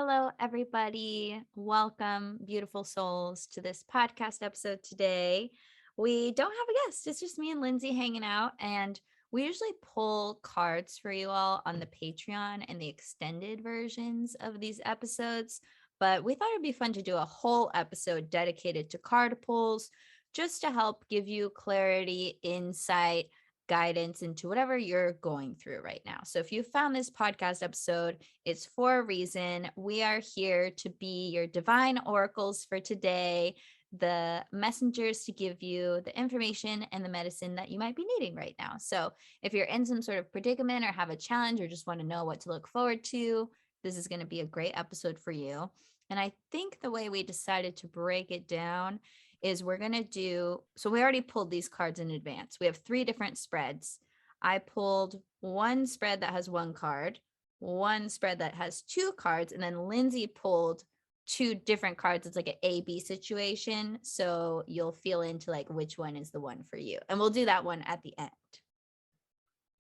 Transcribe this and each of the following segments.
Hello, everybody. Welcome, beautiful souls, to this podcast episode today. We don't have a guest, it's just me and Lindsay hanging out. And we usually pull cards for you all on the Patreon and the extended versions of these episodes. But we thought it'd be fun to do a whole episode dedicated to card pulls just to help give you clarity, insight, guidance into whatever you're going through right now. So if you found this podcast episode, it's for a reason. We are here to be your divine oracles for today, the messengers to give you the information and the medicine that you might be needing right now. So if you're in some sort of predicament or have a challenge or just want to know what to look forward to, this is going to be a great episode for you. And I think the way we decided to break it down is we're going to do, so we already pulled these cards in advance. We have 3 different spreads. I pulled one spread that has 1 card, one spread that has 2 cards, and then Lindsay pulled 2 different cards. It's like an A-B situation. So you'll feel into like which one is the one for you. And we'll do that one at the end.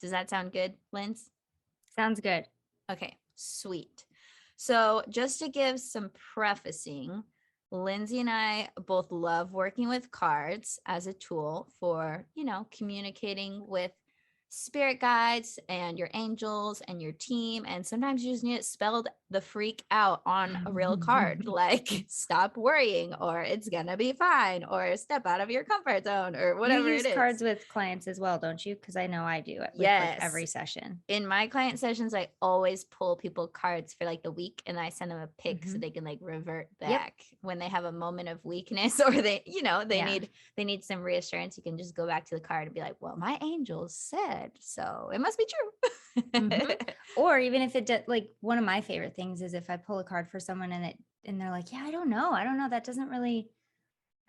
Does that sound good, Linz? Sounds good. Okay, sweet. So just to give some prefacing, Lindsay and I both love working with cards as a tool for, communicating with spirit guides and your angels and your team. And sometimes you just need it spelled the freak out on a real card, like stop worrying, or it's gonna be fine, or step out of your comfort zone, or whatever you use it is. cards with clients as well, don't you? Because I know I do it with like every session. In my client sessions, I always pull people cards for like the week, and I send them a pic so they can like revert back when they have a moment of weakness, or they need some reassurance. You can just go back to the card and be like, well, my angels said so, it must be true. Or even if it did, like one of my favorite things is if I pull a card for someone and they're like, yeah, I don't know, that doesn't really,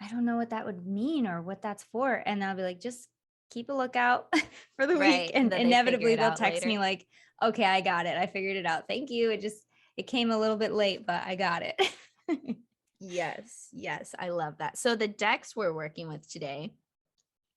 I don't know what that would mean or what that's for, and I'll be like, just keep a lookout for the week, and inevitably they'll text me like, okay, I got it, I figured it out, thank you, it came a little bit late, but I got it. Yes, I love that. So the decks we're working with today,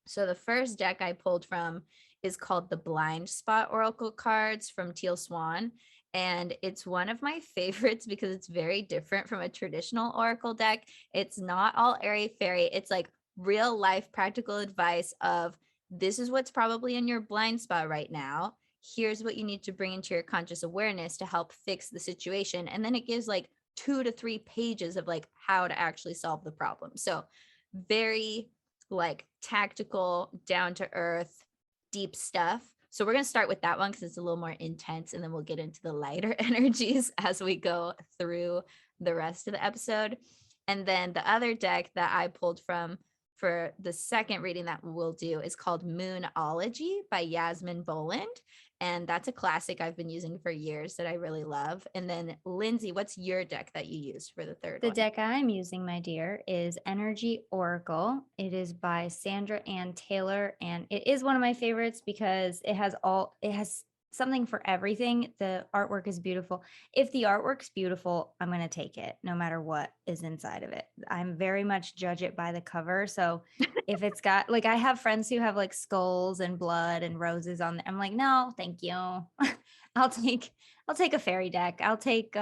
so the first deck I pulled from is called the Blind Spot Oracle cards from Teal Swan. And it's one of my favorites because it's very different from a traditional Oracle deck. It's not all airy fairy. It's like real life practical advice of this is what's probably in your blind spot right now. Here's what you need to bring into your conscious awareness to help fix the situation. And then it gives like 2 to 3 pages of like how to actually solve the problem. So very like tactical, down to earth, deep stuff. So we're going to start with that one because it's a little more intense, and then we'll get into the lighter energies as we go through the rest of the episode. And then the other deck that I pulled from for the second reading that we'll do is called Moonology by Yasmin Boland. And that's a classic I've been using for years that I really love. And then Lindsay, what's your deck that you used for the third one? The deck I'm using, my dear, is Energy Oracle. It is by Sandra Ann Taylor, and it is one of my favorites because it has something for everything. The artwork is beautiful. If the artwork's beautiful, I'm going to take it no matter what is inside of it. I'm very much judge it by the cover. So if it's got, like, I have friends who have like skulls and blood and roses on them. I'm like, no, thank you. I'll take a fairy deck. I'll take,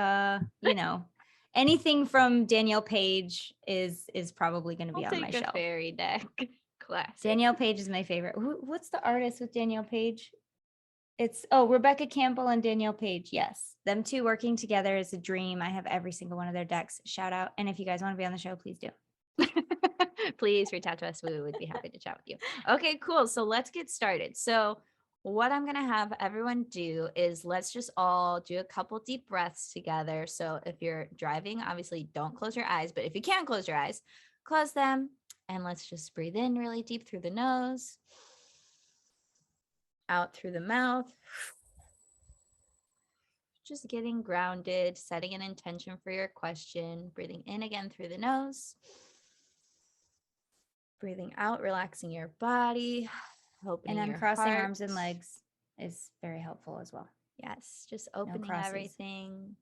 anything from Danielle Page is probably going to be on my shelf. Fairy deck. Classic. Danielle Page is my favorite. What's the artist with Danielle Page? It's Rebecca Campbell and Danielle Page. Yes, them two working together is a dream. I have every single one of their decks. Shout out. And if you guys want to be on the show, please do. Please reach out to us. We would be happy to chat with you. Okay, cool. So let's get started. So what I'm going to have everyone do is let's just all do a couple deep breaths together. So if you're driving, obviously don't close your eyes, but if you can close your eyes, close them. And let's just breathe in really deep through the nose, out through the mouth. Just getting grounded, setting an intention for your question, breathing in again through the nose, breathing out, relaxing your body, opening and your uncrossing heart. Arms and legs is very helpful as well. Yes, just opening everything,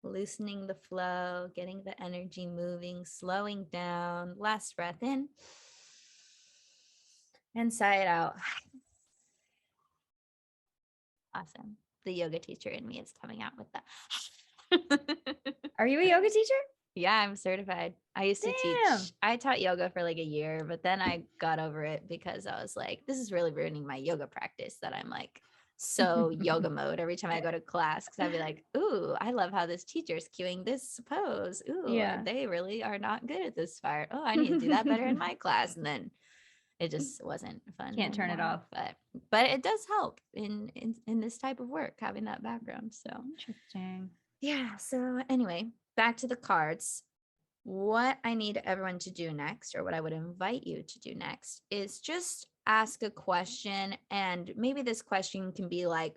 loosening the flow, getting the energy moving, slowing down. Last breath in and sigh it out. Awesome. The yoga teacher in me is coming out with that. Are you a yoga teacher? Yeah, I'm certified. I used to Damn. I taught yoga for like a year, but then I got over it because I was like, this is really ruining my yoga practice that I'm like so yoga mode every time I go to class. Cause I'd be like, ooh, I love how this teacher's cueing this pose. Ooh, Yeah. they really are not good at this part. Oh, I need to do that better in my class. And then it just wasn't fun Can't turn it anymore. off. But it does help in this type of work, having that background. So Interesting. yeah. So anyway, back to the cards. What I need everyone to do next, or what I would invite you to do next, is just ask a question. And maybe this question can be like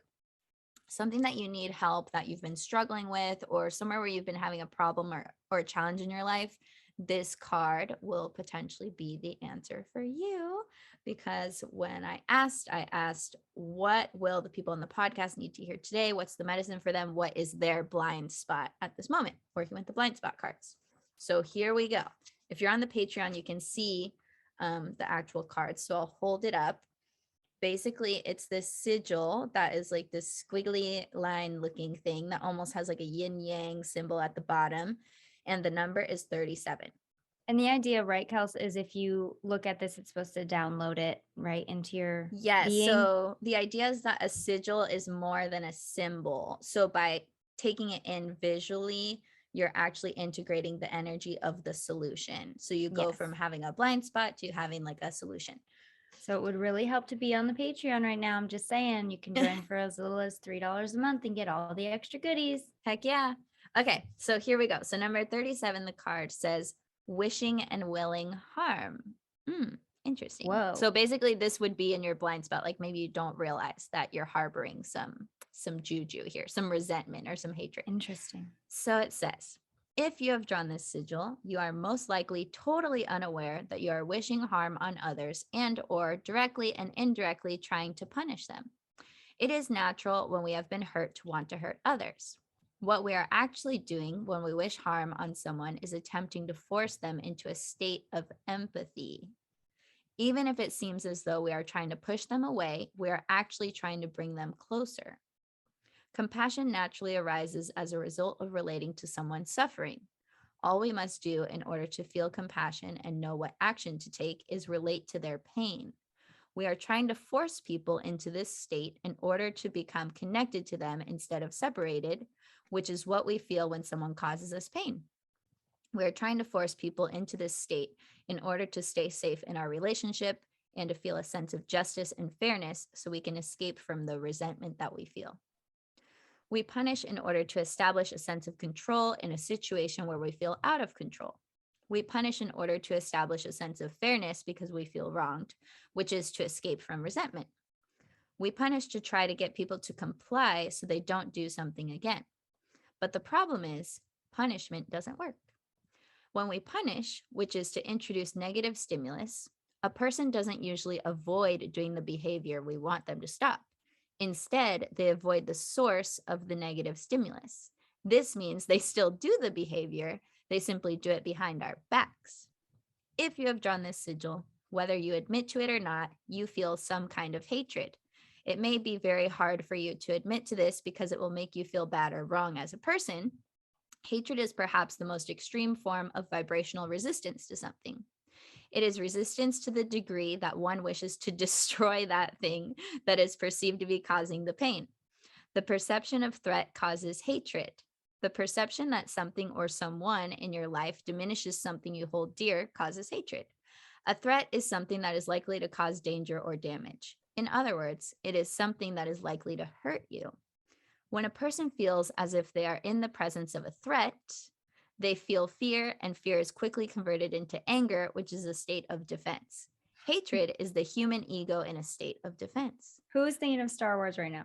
something that you need help that you've been struggling with, or somewhere where you've been having a problem or a challenge in your life. This card will potentially be the answer for you. Because when I asked, what will the people on the podcast need to hear today? What's the medicine for them? What is their blind spot at this moment? Working with the blind spot cards. So here we go. If you're on the Patreon, you can see the actual cards. So I'll hold it up. Basically, it's this sigil that is like this squiggly line looking thing that almost has like a yin yang symbol at the bottom. And the number is 37. And the idea, right, Kels, is if you look at this, it's supposed to download it right into your Yes. being. So the idea is that a sigil is more than a symbol. So by taking it in visually, you're actually integrating the energy of the solution. So you go Yes. from having a blind spot to having like a solution. So it would really help to be on the Patreon right now. I'm just saying, you can join for as little as $3 a month and get all the extra goodies. Heck yeah. Okay, so here we go. So number 37, the card says wishing and willing harm. Interesting. Whoa. So basically this would be in your blind spot. Like maybe you don't realize that you're harboring some juju here, some resentment or some hatred. Interesting. So it says, if you have drawn this sigil, you are most likely totally unaware that you are wishing harm on others and or directly and indirectly trying to punish them. It is natural when we have been hurt to want to hurt others. What we are actually doing when we wish harm on someone is attempting to force them into a state of empathy. Even if it seems as though we are trying to push them away, we are actually trying to bring them closer. Compassion naturally arises as a result of relating to someone's suffering. All we must do in order to feel compassion and know what action to take is relate to their pain. We are trying to force people into this state in order to become connected to them instead of separated, which is what we feel when someone causes us pain. We are trying to force people into this state in order to stay safe in our relationship and to feel a sense of justice and fairness so we can escape from the resentment that we feel. We punish in order to establish a sense of control in a situation where we feel out of control. We punish in order to establish a sense of fairness because we feel wronged, which is to escape from resentment. We punish to try to get people to comply so they don't do something again. But the problem is, punishment doesn't work. When we punish, which is to introduce negative stimulus, a person doesn't usually avoid doing the behavior we want them to stop. Instead, they avoid the source of the negative stimulus. This means they still do the behavior, they simply do it behind our backs. If you have drawn this sigil, whether you admit to it or not, you feel some kind of hatred. It may be very hard for you to admit to this because it will make you feel bad or wrong as a person. Hatred is perhaps the most extreme form of vibrational resistance to something. It is resistance to the degree that one wishes to destroy that thing that is perceived to be causing the pain. The perception of threat causes hatred. The perception that something or someone in your life diminishes something you hold dear causes hatred. A threat is something that is likely to cause danger or damage. In other words, it is something that is likely to hurt you. When a person feels as if they are in the presence of a threat, they feel fear, and fear is quickly converted into anger, which is a state of defense. Hatred is the human ego in a state of defense. Who is thinking of Star Wars right now?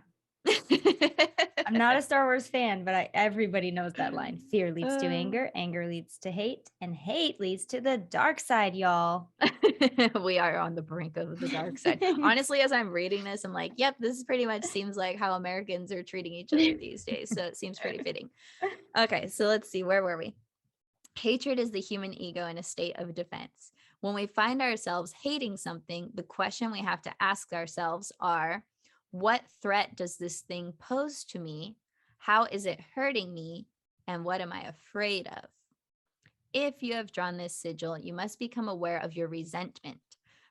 I'm not a Star Wars fan, but everybody knows that line. Fear leads to anger, anger leads to hate, and hate leads to the dark side, y'all. We are on the brink of the dark side. Honestly, as I'm reading this, I'm like, yep, this pretty much seems like how Americans are treating each other these days. So it seems pretty fitting. Okay, so let's see, where were we? Hatred is the human ego in a state of defense. When we find ourselves hating something, the question we have to ask ourselves are, what threat does this thing pose to me? How is it hurting me? And what am I afraid of? If you have drawn this sigil, you must become aware of your resentment.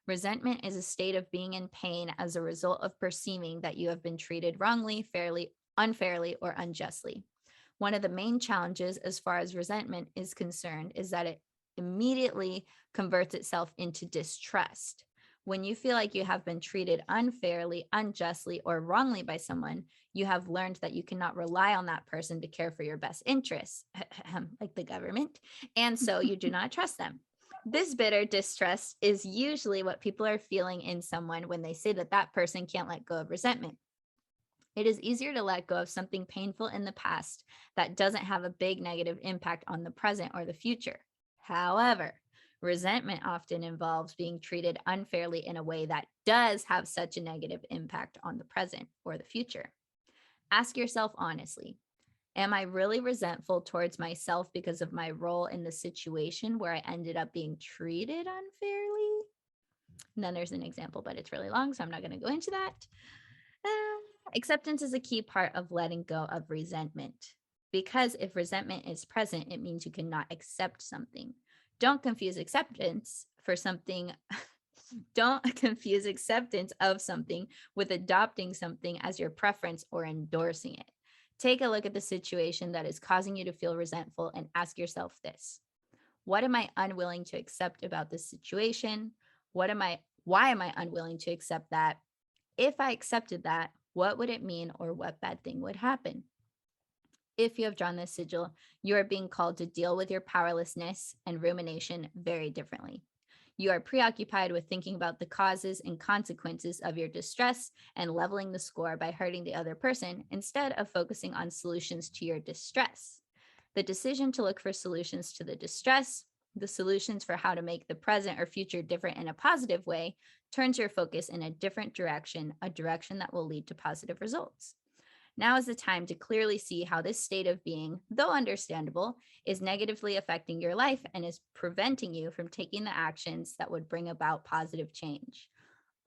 Resentment is a state of being in pain as a result of perceiving that you have been treated wrongly, fairly, unfairly, or unjustly. One of the main challenges as far as resentment is concerned is that it immediately converts itself into distrust. When you feel like you have been treated unfairly, unjustly, or wrongly by someone, you have learned that you cannot rely on that person to care for your best interests, like the government, and so you do not trust them. This bitter distrust is usually what people are feeling in someone when they say that that person can't let go of resentment. It is easier to let go of something painful in the past that doesn't have a big negative impact on the present or the future. However, resentment often involves being treated unfairly in a way that does have such a negative impact on the present or the future. Ask yourself honestly, am I really resentful towards myself because of my role in the situation where I ended up being treated unfairly? And then there's an example, but it's really long, so I'm not going to go into that. Acceptance is a key part of letting go of resentment. Because if resentment is present, it means you cannot accept something. Don't confuse acceptance for something. Don't confuse acceptance of something with adopting something as your preference or endorsing it. Take a look at the situation that is causing you to feel resentful and ask yourself this: what am I unwilling to accept about this situation? Why am I unwilling to accept that? If I accepted that, what would it mean or what bad thing would happen? If you have drawn this sigil, you are being called to deal with your powerlessness and rumination very differently. You are preoccupied with thinking about the causes and consequences of your distress and leveling the score by hurting the other person instead of focusing on solutions to your distress. The decision to look for solutions to the distress, the solutions for how to make the present or future different in a positive way, turns your focus in a different direction, a direction that will lead to positive results. Now is the time to clearly see how this state of being, though understandable, is negatively affecting your life and is preventing you from taking the actions that would bring about positive change.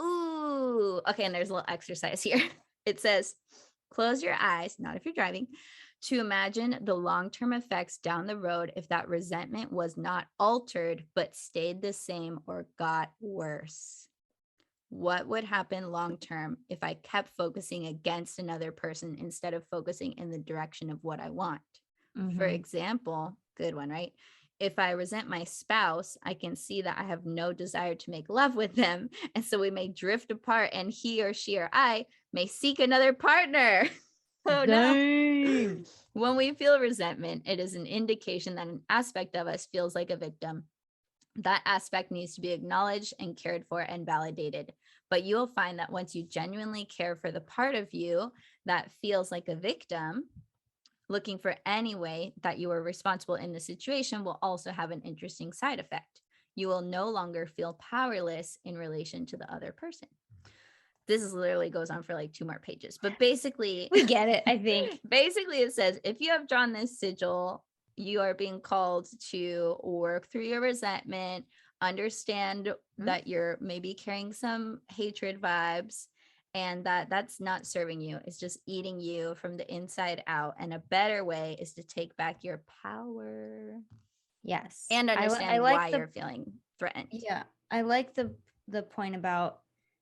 Ooh, okay. And there's a little exercise here. It says, close your eyes, not if you're driving, to imagine the long-term effects down the road if that resentment was not altered, but stayed the same or got worse. What would happen long term if I kept focusing against another person instead of focusing in the direction of what I want? For example, good one, right? If I resent my spouse, I can see that I have no desire to make love with them. And so we may drift apart and he or she or I may seek another partner. Oh no. Dang. When we feel resentment, it is an indication that an aspect of us feels like a victim. That aspect needs to be acknowledged and cared for and validated. But you will find that once you genuinely care for the part of you that feels like a victim, looking for any way that you are responsible in the situation will also have an interesting side effect. You will no longer feel powerless in relation to the other person. This is literally goes on for like 2 more pages, but basically We get it, I think. basically it says if you have drawn this sigil, you are being called to work through your resentment, understand that you're maybe carrying some hatred vibes and that that's not serving you. It's just eating you from the inside out. And a better way is to take back your power Yes. and I understand like why the you're feeling threatened. Yeah, I like the point about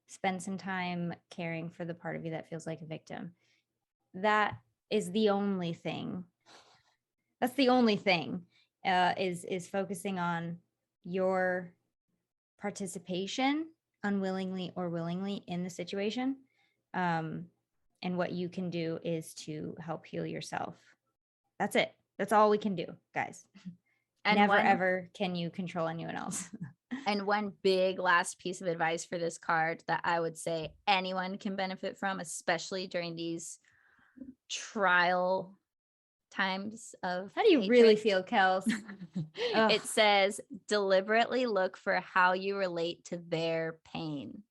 spend some time caring for the part of you that feels like a victim. That is the only thing. That's the only thing is focusing on your participation, unwillingly or willingly, in the situation. And what you can do is to help heal yourself. That's it. That's all we can do, guys. And Never ever can you control anyone else. And one big last piece of advice for this card that I would say anyone can benefit from, especially during these trial times of How do you hatred. really feel, Kels? It says deliberately look for how you relate to their pain.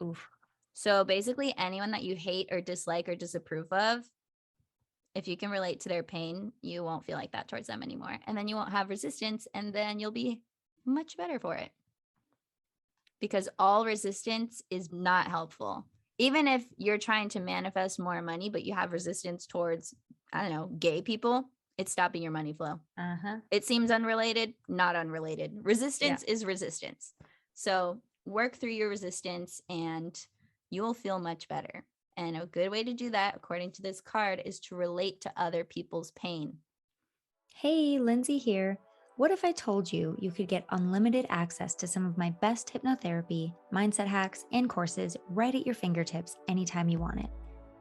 Oof. So basically anyone that you hate or dislike or disapprove of, if you can relate to their pain, you won't feel like that towards them anymore. And then you won't have resistance and then you'll be much better for it. Because all resistance is not helpful. even if you're trying to manifest more money, but you have resistance towards, I don't know, gay people, it's stopping your money flow. Uh-huh. It seems unrelated, not unrelated. Resistance Yeah. is resistance. So work through your resistance and you will feel much better. And a good way to do that, according to this card, is to relate to other people's pain. Hey, Lindsay here. What if I told you you could get unlimited access to some of my best hypnotherapy, mindset hacks, and courses right at your fingertips anytime you want it?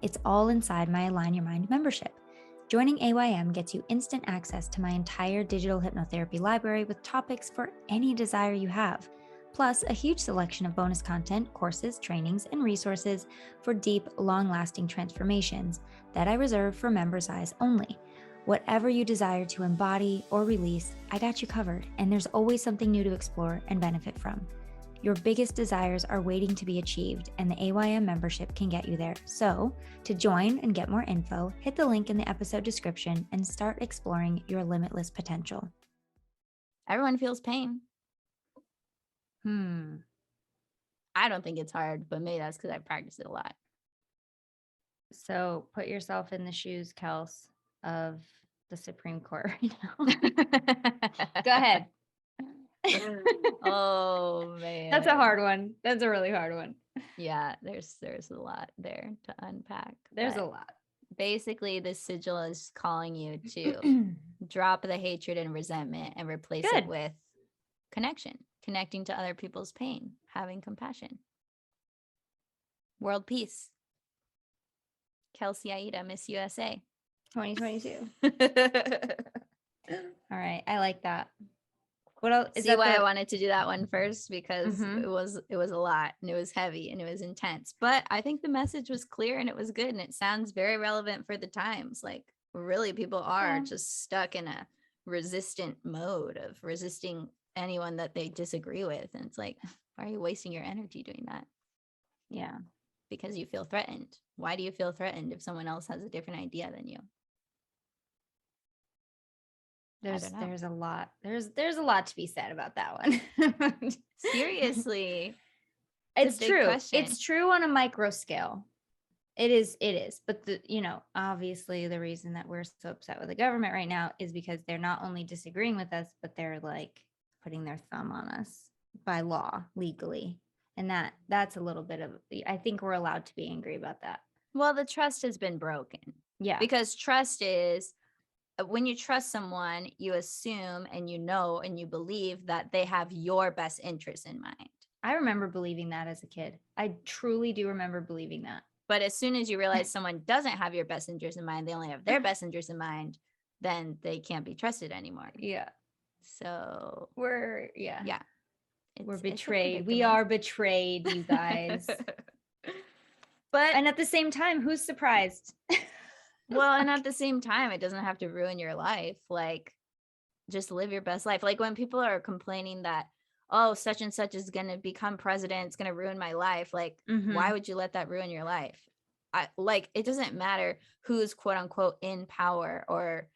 It's all inside my Align Your Mind membership. Joining AYM gets you instant access to my entire digital hypnotherapy library with topics for any desire you have, plus a huge selection of bonus content, courses, trainings, and resources for deep, long-lasting transformations that I reserve for members' eyes only. Whatever you desire to embody or release, I got you covered, and there's always something new to explore and benefit from. Your biggest desires are waiting to be achieved, and the AYM membership can get you there. So, to join and get more info, hit the link in the episode description and start exploring your limitless potential. Everyone feels pain. I don't think it's hard, but maybe that's because I practice it a lot. So put yourself in the shoes, Kels, of the Supreme Court right now. Go ahead. Oh man, that's a hard one. That's a really hard one. Yeah, there's a lot there to unpack. There's a lot. Basically, this sigil is calling you to drop the hatred and resentment and replace it with connecting to other people's pain, having compassion. World peace. Kelsey Aida, Miss USA 2022. All right, I like that. What else? See why I wanted to do that one first, because it was a lot and it was heavy and it was intense. But I think the message was clear and it was good and it sounds very relevant for the times. Like really, people are just stuck in a resistant mode of resisting anyone that they disagree with. And it's like, why are you wasting your energy doing that? Yeah. Because you feel threatened. Why do you feel threatened if someone else has a different idea than you? There's a lot. There's a lot to be said about that one. Seriously. It's true. Question. It's true on a micro scale. It is. But obviously the reason that we're so upset with the government right now is because they're not only disagreeing with us, but they're like putting their thumb on us by law, legally. And that's a little bit of, I think we're allowed to be angry about that. Well, the trust has been broken. Yeah. Because trust is, when you trust someone, you assume and you know and you believe that they have your best interests in mind. I remember believing that as a kid. I truly do remember believing that. But as soon as you realize someone doesn't have your best interest in mind, they only have their best interest in mind, then they can't be trusted anymore. Yeah. So we're betrayed. We are betrayed, you guys. And at the same time, who's surprised? Well, and at the same time, it doesn't have to ruin your life. Like, just live your best life. Like when people are complaining that, oh, such and such is going to become president, it's going to ruin my life. Like, why would you let that ruin your life? It doesn't matter who's quote unquote in power or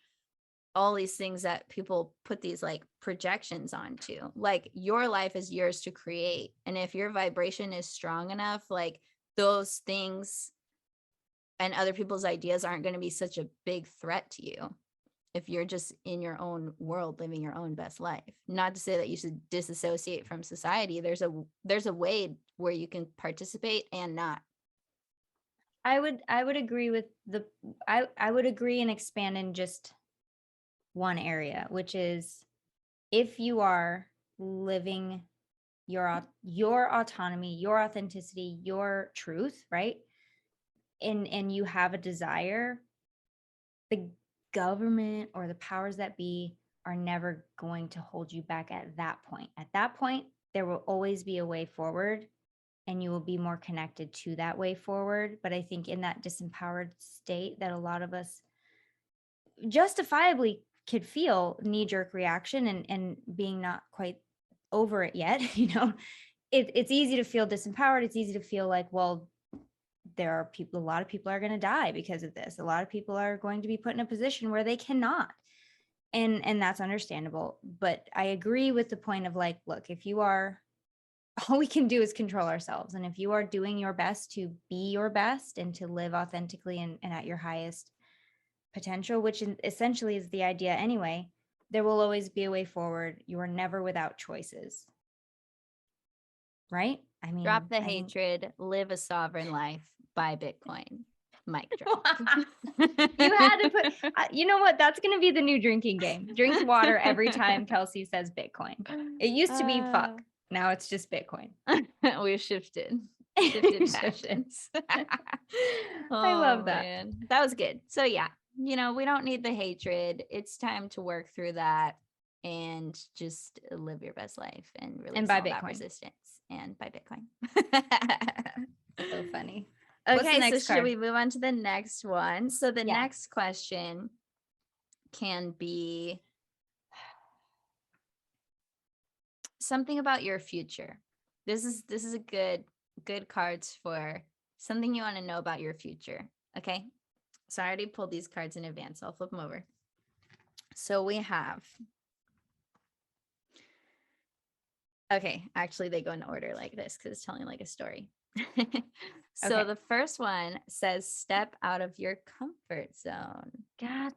all these things that people put these like projections onto. Like your life is yours to create. And if your vibration is strong enough, like those things and other people's ideas aren't going to be such a big threat to you if you're just in your own world living your own best life. Not to say that you should disassociate from society. There's a way where you can participate and not. I would agree with I would agree and expand in just one area, which is if you are living your autonomy, your authenticity, your truth, right? And you have a desire, the government or the powers that be are never going to hold you back at that point. At that point, there will always be a way forward and you will be more connected to that way forward. But I think in that disempowered state that a lot of us justifiably could feel knee-jerk reaction and being not quite over it yet, it's easy to feel disempowered. It's easy to feel like, well, there are people, a lot of people are going to die because of this. A lot of people are going to be put in a position where they cannot. And that's understandable. But I agree with the point of like, look, if you are all we can do is control ourselves. And if you are doing your best to be your best and to live authentically and at your highest potential, which essentially is the idea anyway, there will always be a way forward. You are never without choices. Right? I mean, Drop the hatred, live a sovereign life, buy Bitcoin. Mic drop. You had to put, you know what? That's going to be the new drinking game. Drink water every time Kelsey says Bitcoin. It used to be fuck. Now it's just Bitcoin. We've shifted passions. I love that. Man. That was good. So yeah, we don't need the hatred. It's time to work through that and just live your best life and release buy all that Bitcoin. Resistance and buy Bitcoin. So funny. Okay, so should we move on to the next one? So the next question can be something about your future. This is a good cards for something you want to know about your future. Okay, so I already pulled these cards in advance. So I'll flip them over. So we have. Okay, actually they go in order like this because it's telling like a story. So the first one says step out of your comfort zone. God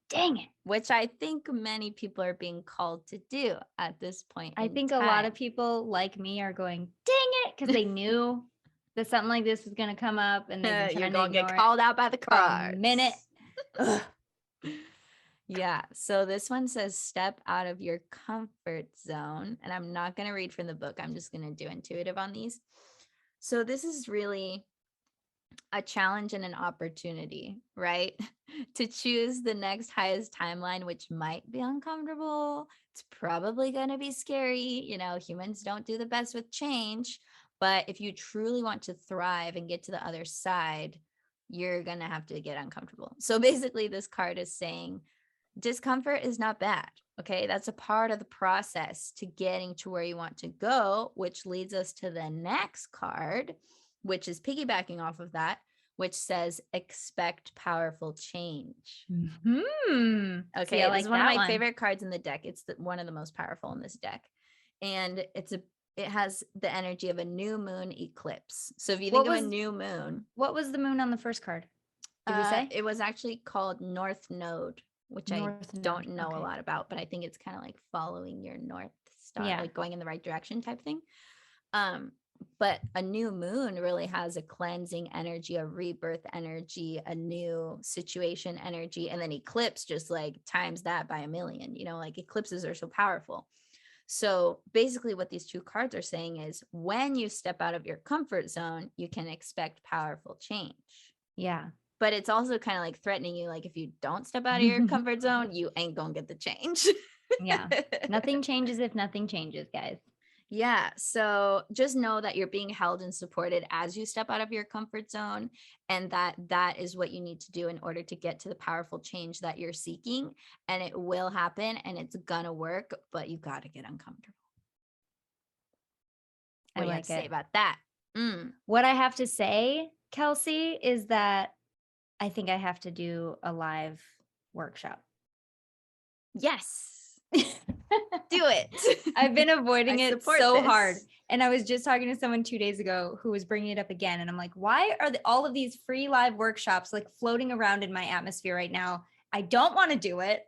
dang it. Which I think many people are being called to do at this point. I think a lot of people like me are going, dang it, because they knew that something like this was going to come up and they've been you're trying going to to get called out by the cards. A minute. Yeah. So this one says step out of your comfort zone. And I'm not going to read from the book. I'm just going to do intuitive on these. So this is really a challenge and an opportunity, right? To choose the next highest timeline, which might be uncomfortable. It's probably going to be scary. Humans don't do the best with change. But if you truly want to thrive and get to the other side, you're going to have to get uncomfortable. So basically, this card is saying discomfort is not bad. Okay, that's a part of the process to getting to where you want to go, which leads us to the next card, which is piggybacking off of that, which says expect powerful change. Mm-hmm. Okay, See, it's one of my favorite cards in the deck. It's one of the most powerful in this deck. And it has the energy of a new moon eclipse. So if you think of a new moon. What was the moon on the first card? Did we say? It was actually called North Node, which I don't know a lot about, but I think it's kind of like following your North Star, like going in the right direction type thing. But a new moon really has a cleansing energy, a rebirth energy, a new situation energy, and then eclipse just like times that by a million. Like eclipses are so powerful. So basically what these two cards are saying is when you step out of your comfort zone, you can expect powerful change. Yeah. But it's also kind of like threatening you. Like if you don't step out of your comfort zone, you ain't gonna get the change. Yeah. Nothing changes if nothing changes, guys. Yeah. So just know that you're being held and supported as you step out of your comfort zone. And that is what you need to do in order to get to the powerful change that you're seeking. And it will happen and it's gonna work, but you got to get uncomfortable. What do you have to say about that? What I have to say, Kelsey, is that I think I have to do a live workshop. Yes. Do it. I've been avoiding it so hard. And I was just talking to someone 2 days ago who was bringing it up again. And I'm like, why are all of these free live workshops like floating around in my atmosphere right now? I don't want to do it.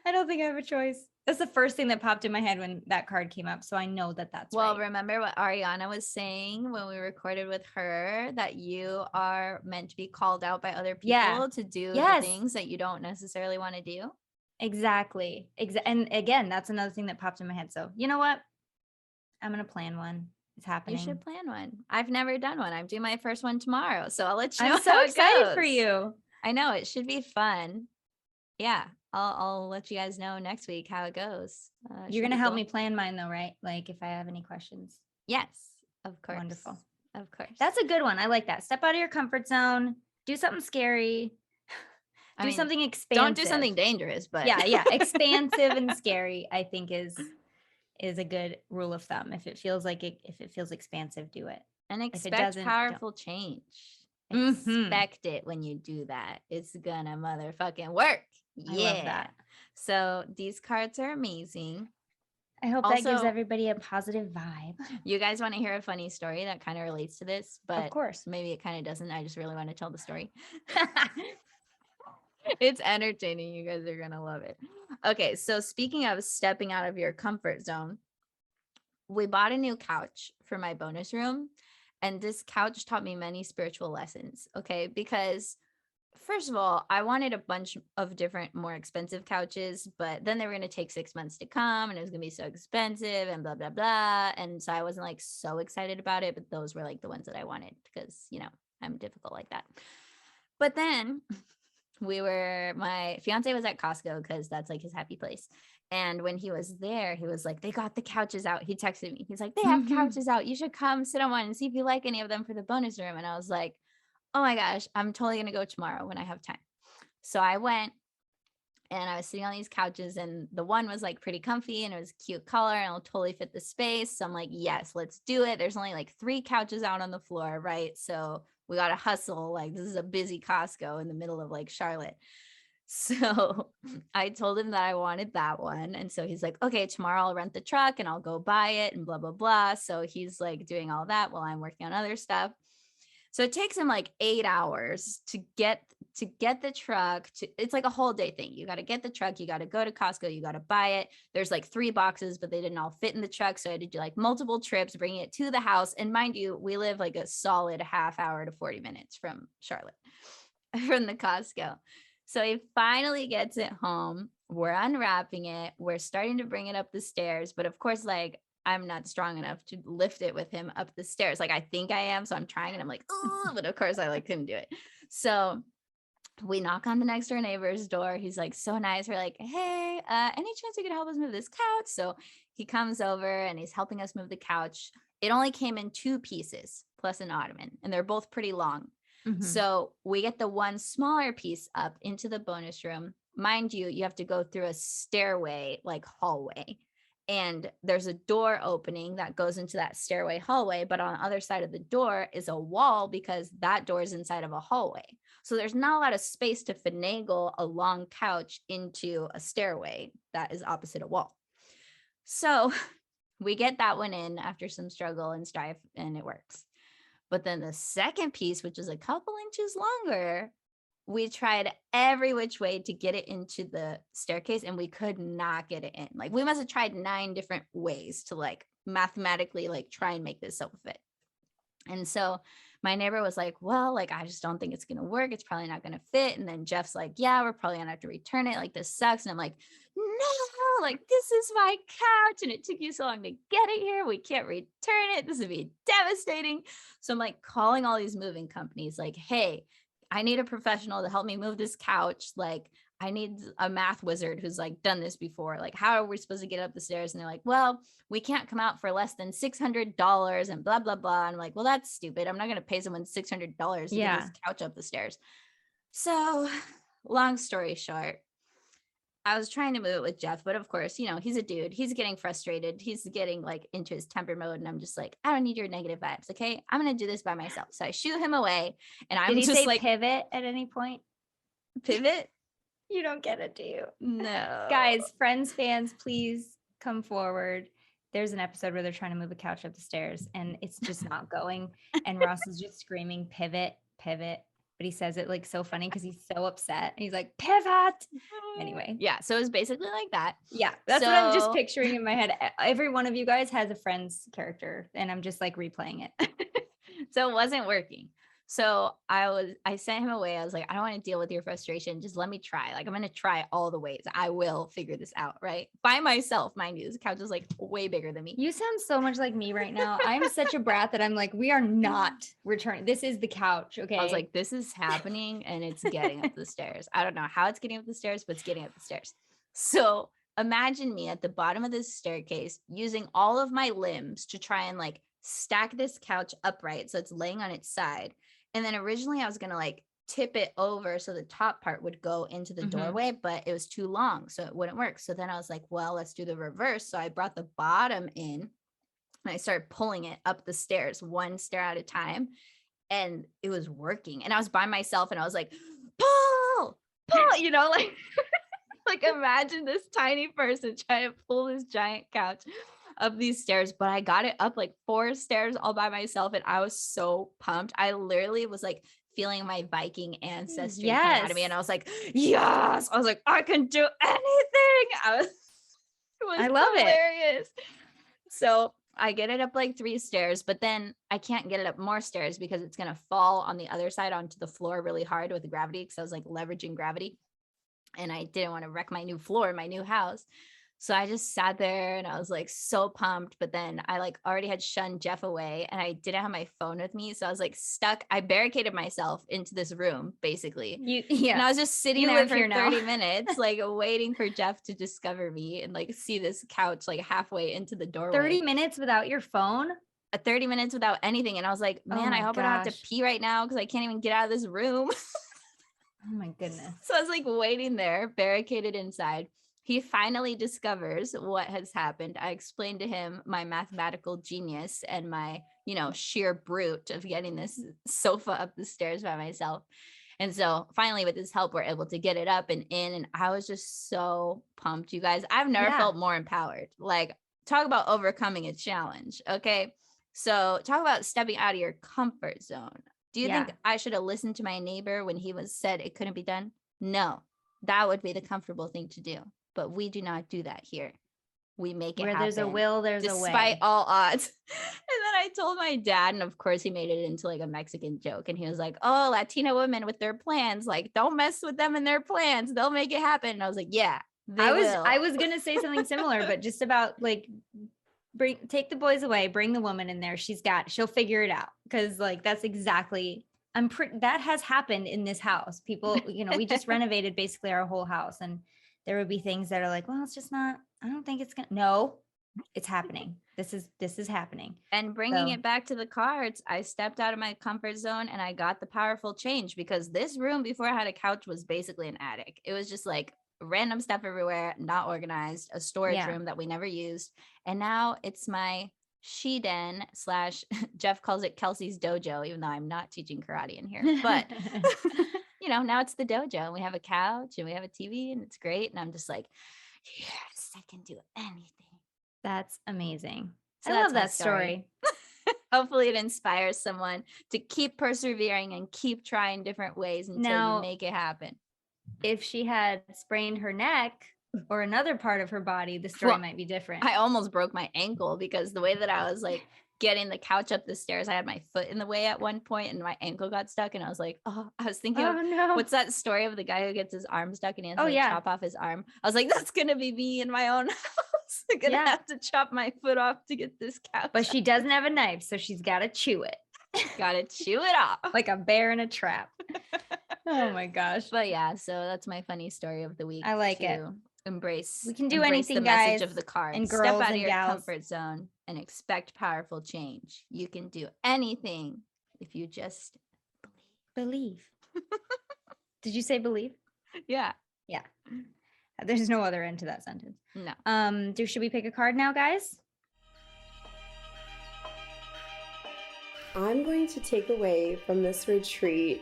I don't think I have a choice. That's the first thing that popped in my head when that card came up. So I know that that's well, right. Remember what Ariana was saying when we recorded with her, that you are meant to be called out by other people to do the things that you don't necessarily want to do. Exactly. And again, that's another thing that popped in my head. So you know what? I'm going to plan one. It's happening. You should plan one. I've never done one. I'm doing my first one tomorrow. So I'll let you know. I'm so excited for you. I know it should be fun. Yeah. I'll let you guys know next week how it goes. You're going to help me plan mine though, right? Like if I have any questions. Yes, of course. Wonderful. Of course. That's a good one. I like that. Step out of your comfort zone. Do something scary. Something expansive. Don't do something dangerous, but yeah. Expansive and scary, I think is a good rule of thumb. If it feels expansive, do it. And expect powerful change. Expect it when you do that. It's gonna motherfucking work. Yeah. I love that. So these cards are amazing. I hope that gives Also, everybody a positive vibe. you guys want to hear a funny story that kind of relates to this, Of but course. maybe it kind of doesn't. I just really want to tell the story. It's entertaining. You guys are going to love it. Okay. So, speaking of stepping out of your comfort zone, we bought a new couch for my bonus room. And this couch taught me many spiritual lessons. Okay. Because first of all, I wanted a bunch of different, more expensive couches, but then they were going to take 6 months to come and it was going to be so expensive and blah, blah, blah. And so I wasn't like so excited about it, but those were like the ones that I wanted because, I'm difficult like that. But then my fiance was at Costco because that's like his happy place. And when he was there, he was like, they got the couches out. He texted me. He's like, they have couches out. You should come sit on one and see if you like any of them for the bonus room. And I was like, oh my gosh, I'm totally going to go tomorrow when I have time. So I went and I was sitting on these couches and the one was like pretty comfy and it was a cute color and it'll totally fit the space. So I'm like, yes, let's do it. There's only like 3 couches out on the floor, right? So we got to hustle. Like this is a busy Costco in the middle of like Charlotte. So I told him that I wanted that one. And so he's like, okay, tomorrow I'll rent the truck and I'll go buy it and blah, blah, blah. So he's like doing all that while I'm working on other stuff. So it takes him like 8 hours to get the truck to, it's like a whole day thing. You got to get the truck, you got to go to Costco, you got to buy it. There's like 3 boxes, but they didn't all fit in the truck. So I had to do like multiple trips, bringing it to the house. And mind you, we live like a solid half hour to 40 minutes from Charlotte, from the Costco. So he finally gets it home. We're unwrapping it. We're starting to bring it up the stairs. But of course, like I'm not strong enough to lift it with him up the stairs. Like I think I am. So I'm trying and I'm like, oh, but of course I like couldn't do it. So we knock on the next door neighbor's door. He's like so nice. We're like, hey, any chance you could help us move this couch? So he comes over and he's helping us move the couch. It only came in 2 pieces plus an ottoman, and they're both pretty long. So we get the one smaller piece up into the bonus room. Mind you, you have to go through a stairway, like hallway. And there's a door opening that goes into that stairway hallway. But on the other side of the door is a wall because that door is inside of a hallway. So there's not a lot of space to finagle a long couch into a stairway that is opposite a wall. So we get that one in after some struggle and strife, and it works. But then the second piece, which is a couple inches longer, we tried every which way to get it into the staircase and we could not get it in. Like we must have tried 9 different ways to like mathematically like try and make this so fit. And so my neighbor was like, well, like, I just don't think it's going to work. It's probably not going to fit. And then Jeff's like, yeah, we're probably going to have to return it. Like this sucks. And I'm like, no, like this is my couch and it took you so long to get it here. We can't return it. This would be devastating. So I'm like calling all these moving companies like, hey, I need a professional to help me move this couch. Like I need a math wizard who's like done this before. Like, how are we supposed to get up the stairs? And they're like, well, we can't come out for less than $600 and blah, blah, blah. And I'm like, well, that's stupid. I'm not going to pay someone $600 to get this couch up the stairs. So long story short, I was trying to move it with Jeff, but of course, he's a dude. He's getting frustrated. He's getting like into his temper mode. And I'm just like, I don't need your negative vibes. Okay. I'm going to do this by myself. So I shoo him away and I'm Did he just say like, pivot at any point? pivot? You don't get it, do you? No. Guys, friends, fans, please come forward. There's an episode where they're trying to move a couch up the stairs and it's just not going. And Ross is just screaming, pivot, pivot. But he says it like so funny because he's so upset. And he's like, pivot. Anyway. Yeah. So it was basically like that. Yeah. That's what I'm just picturing in my head. Every one of you guys has a Friends character and I'm just like replaying it. So it wasn't working. So I sent him away. I was like, I don't want to deal with your frustration. Just let me try. Like, I'm going to try all the ways. I will figure this out. Right. By myself, mind you, this couch is like way bigger than me. You sound so much like me right now. I'm such a brat that I'm like, we are not returning. This is the couch. Okay. I was like, this is happening and it's getting up the stairs. I don't know how it's getting up the stairs, but it's getting up the stairs. So imagine me at the bottom of this staircase using all of my limbs to try and like stack this couch upright. So it's laying on its side. And then originally I was going to like tip it over so the top part would go into the doorway, but it was too long. So it wouldn't work. So then I was like, well, let's do the reverse. So I brought the bottom in and I started pulling it up the stairs, one stair at a time. And it was working. And I was by myself and I was like, pull, like like, imagine this tiny person trying to pull this giant couch up these stairs, but I got it up like 4 stairs all by myself, and I was so pumped. I literally was like feeling my Viking ancestry come out of me, and Yes. I was like, yes. I was like, I can do anything. It was I love it. hilarious. So I get it up like 3 stairs, but then I can't get it up more stairs because it's going to fall on the other side onto the floor really hard with the gravity, because I was like leveraging gravity, and I didn't want to wreck my new floor in my new house. So I just sat there and I was like so pumped, but then I like already had shunned Jeff away and I didn't have my phone with me. So I was like stuck. I barricaded myself into this room basically. And I was just sitting there for 30 minutes, like waiting for Jeff to discover me and like see this couch like halfway into the doorway. 30 minutes without your phone? 30 minutes without anything. And I was like, man, I hope I don't have to pee right now because I can't even get out of this room. Oh my goodness. So I was like waiting there, barricaded inside. He finally discovers what has happened. I explained to him my mathematical genius and my, sheer brute of getting this sofa up the stairs by myself. And so finally with his help, we're able to get it up and in. And I was just so pumped, you guys. I've never felt more empowered. Like, talk about overcoming a challenge. Okay. So talk about stepping out of your comfort zone. Do you think I should have listened to my neighbor when he said it couldn't be done? No, that would be the comfortable thing to do. But we do not do that here. We make it happen. Where there's a will, there's a way. Despite all odds. And then I told my dad, and of course he made it into like a Mexican joke. And he was like, oh, Latina women with their plans, like don't mess with them and their plans. They'll make it happen. And I was like, yeah, they will. I was going to say something similar, but just about like, take the boys away, bring the woman in there. She'll figure it out. Cause like, that's exactly, that has happened in this house. People, we just renovated basically our whole house, and there would be things that are like, well, it's just not, I don't think it's no, it's happening. This is happening. And bringing it back to the cards, I stepped out of my comfort zone and I got the powerful change, because this room before I had a couch was basically an attic. It was just like random stuff everywhere, not organized, a storage room that we never used. And now it's my she den / Jeff calls it Kelsey's dojo, even though I'm not teaching karate in here, but now it's the dojo, and we have a couch and we have a TV and it's great. And I'm just like, yes, I can do anything. That's amazing. So I love that story. Hopefully it inspires someone to keep persevering and keep trying different ways until you make it happen. If she had sprained her neck or another part of her body, the story might be different. I almost broke my ankle because the way that I was like getting the couch up the stairs, I had my foot in the way at one point and my ankle got stuck. And I was like, I was thinking, what's that story of the guy who gets his arm stuck and he has to chop off his arm? I was like, that's going to be me in my own house. I'm going to have to chop my foot off to get this couch. But she doesn't have a knife, so she's got to chew it. Got to chew it off. Like a bear in a trap. Oh my gosh. But yeah, so that's my funny story of the week. I like it. Embrace. We can do anything, the guys. Message of the cards. And girls Step out and of your gals. comfort zone and expect powerful change. You can do anything if you just believe. Did you say believe? Yeah. Yeah. There's no other end to that sentence. No. Should we pick a card now, guys? I'm going to take away from this retreat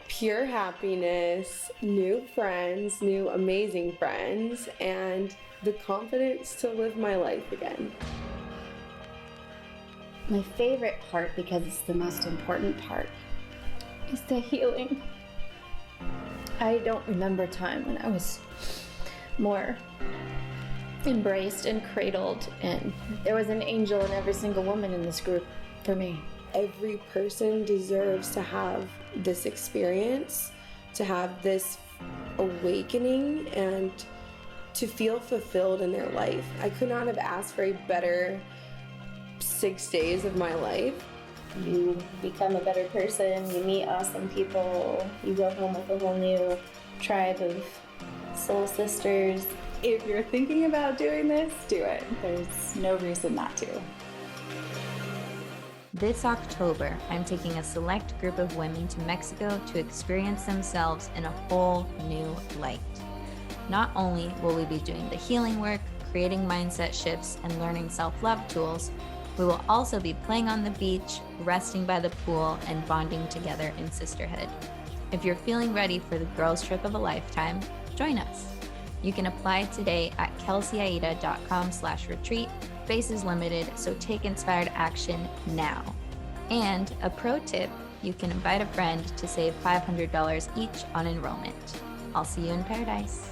pure happiness, new friends, new amazing friends, and the confidence to live my life again. My favorite part, because it's the most important part, is the healing. I don't remember a time when I was more embraced and cradled, and there was an angel in every single woman in this group for me. Every person deserves to have this experience, to have this awakening, and to feel fulfilled in their life. I could not have asked for a better 6 days of my life. You become a better person, you meet awesome people, you go home with a whole new tribe of soul sisters. If you're thinking about doing this, do it. There's no reason not to. This October, I'm taking a select group of women to Mexico to experience themselves in a whole new light. Not only will we be doing the healing work, creating mindset shifts, and learning self-love tools, we will also be playing on the beach, resting by the pool, and bonding together in sisterhood. If you're feeling ready for the girls' trip of a lifetime, join us. You can apply today at kelseyaida.com/retreat. Space is limited, so take inspired action now. And a pro tip, you can invite a friend to save $500 each on enrollment. I'll see you in paradise.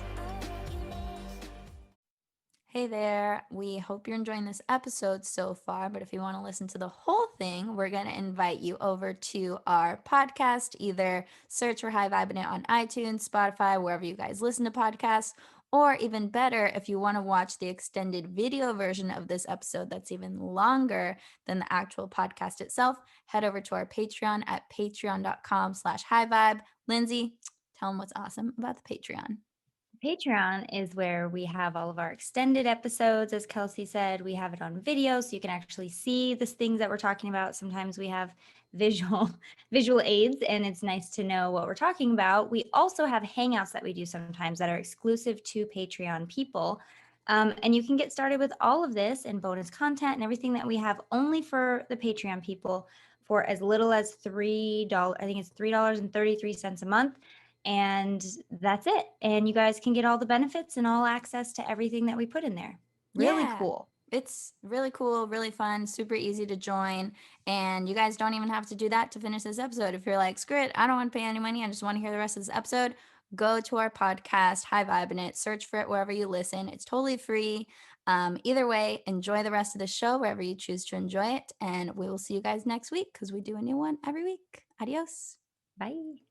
Hey there, we hope you're enjoying this episode so far, but if you want to listen to the whole thing, we're going to invite you over to our podcast. Either search for High Vibing It on iTunes, Spotify, wherever you guys listen to podcasts, or even better, if you want to watch the extended video version of this episode that's even longer than the actual podcast itself, head over to our Patreon at patreon.com/highvibe. Lindsay, tell them what's awesome about the Patreon. Patreon is where we have all of our extended episodes. As Kelsey said, we have it on video, so you can actually see the things that we're talking about. Sometimes we have visual aids, and it's nice to know what we're talking about. We also have hangouts that we do sometimes that are exclusive to Patreon people. And you can get started with all of this and bonus content and everything that we have only for the Patreon people for as little as $3. I think it's $3.33 a month. And that's it. And you guys can get all the benefits and all access to everything that we put in there. Really Yeah. cool. It's really cool, really fun, super easy to join. And you guys don't even have to do that to finish this episode. If you're like, screw it, I don't want to pay any money, I just want to hear the rest of this episode, go to our podcast, High Vibing It, search for it wherever you listen. It's totally free. Either way, enjoy the rest of the show wherever you choose to enjoy it. And we will see you guys next week because we do a new one every week. Adios. Bye.